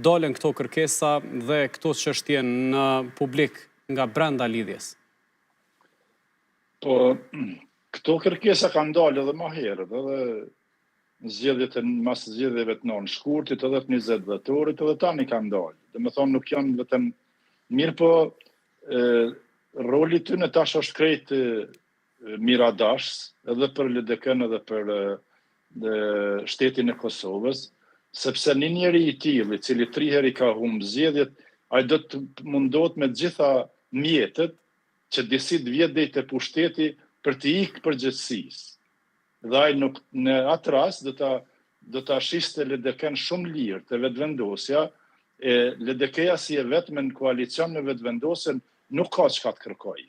dolen këto kërkesa dhe këto çështje në publik nga brenda lidhjes? Po, këto kërkesa kanë dalë edhe më herët, edhe mas zgjedhjeve të nënë shkurtit, edhe të 20 dhjetorit, edhe tani kanë dalë. Dhe me thonë nuk janë vetëm mirë, po roli tyne tash është krejt miradash, edhe për LDK-n edhe për shtetin e Kosovës, sepse një njeri i tillë, i cili 3 herë i ka humbë zgjedhjet, ai do të mundohet me gjitha mjetet që disi të vjetë dhe i të pushteti për të ikë përgjithësisë. Dhe ai nuk në atë rast do ta shiste LDK-n shumë lirë të vetëvendosja, LDK-ja si e vetme në koalicion në vetëvendosjen nuk ka çka të kërkojë.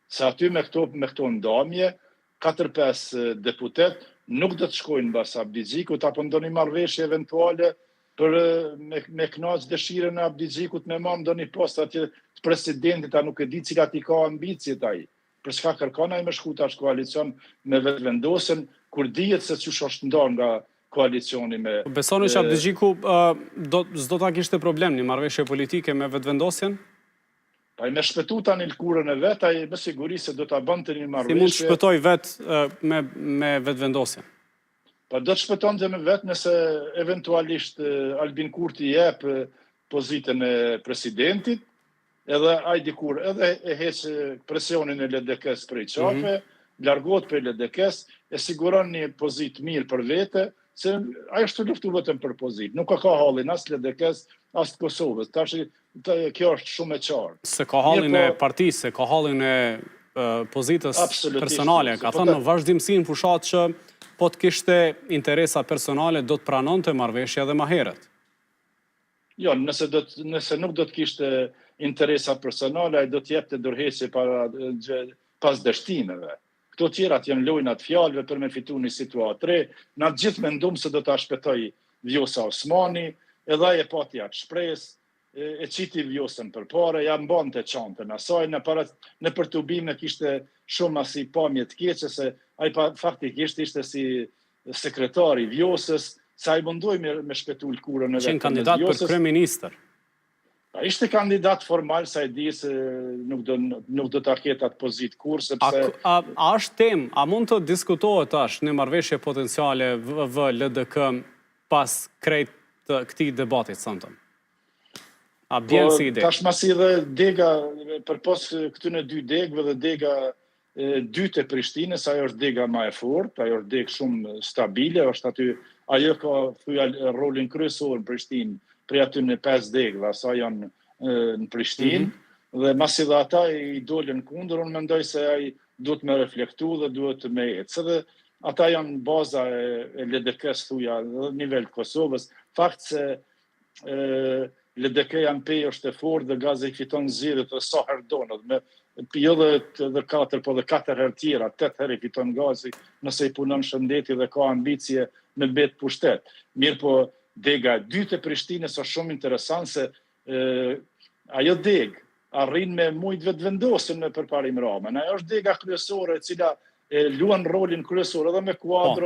Se aty me këto ndamje, 4-5 deputet nuk do të shkojnë mbas Abdixhikut apo ndonjë marrëveshje eventuale për me kënaq dëshirën e Abdixhikut me marrë ndonjë post atje të presidentit, a nuk e di cilat i ka ambicjet ai. Për çka kërkon ai me shku tash koalicion me vetëvendosjen, kur dihet se çush është ndarë nga koalicioni me... Besoni që Abdixhiku s'do ta kishte problem një marrëveshje politike me vetëvendosjen? Pa i me shpëtu tani lkurën e vet, ai me siguri se do ta bënte një marrëveshje. Si mund të shpëtoj vetë me vetëvendosjen? Pa do të shpëtonte me vetë nëse eventualisht Albin Kurti jep pozitën e presidentit, edhe ai dikur edhe e heq presionin e LDK-s prej qafe, largohet për LDK-s, e siguron një pozitë mirë për vete, se ai është luftu vetëm për pozitë. Nuk ka hallin as LDK-s, as të Kosovës. Kjo është shumë e qartë. Se ka hallin e partisë, se ka hallin e pozitës personale. Ka thënë në vazhdimsi në fushat që po të kishte interesa personale, do të pranonte marrëveshje edhe më herët. Jo, nëse nuk do të kishte interesa personale, ai do të jepte dorëheqje pas dështimeve. Këto tjerat janë lojnat fjalëve për me fitu një situatë re. Na gjithë mendum se do ta shpëtoj Vjosa Osmani, edhe ai e pati atë shpresë, e qiti Vjosën për pare, ja mbante çantën asaj, në përtubime kishte shumë asi pamje të keqe, se ai faktikisht ishte si sekretari Vjosës, se ai mundoi me shpëtu lkurën e vetë. Qenë kandidat për kryeministër. Ishte kandidat formal, sa e di se nuk do ta ketë atë pozitë kur, sepse... A është temë, a mund të diskutohet tash në marrëveshje potenciale VV-LDK pas krejt të këtij debatit sonte? A bjen si ide? Tash masi dhe dega, përpos këtyne 2 degëve dhe dega dytë e Prishtinës, ajo është dega më e fortë, ajo është degë shumë stabile, është aty, ajo ka thuja rolin kryesor në Prishtinë, prej aty në 5 degëve, asa janë në Prishtinë, dhe masi dhe ata i dolën kundër, unë mendoj se ai duhet me reflektu dhe duhet me ecë. Se dhe ata janë baza e LDK-s thuja, dhe nivel të Kosovës, fakt se LDK janë pej është e fortë dhe gaze i fiton zgjedhjet dhe sa herë donë, jo dhe 4, po dhe 4 herë tjera, 8 herë i fiton gazi nëse i punon shëndeti dhe ka ambicje me bet pushtet. Mirë po, dega e dytë e Prishtinës është shumë interesant se ajo degë arrin me mujt vetëvendosjen në përparim Ramën. Ajo është dega kryesore e cila luan rolin kryesor edhe me kuadro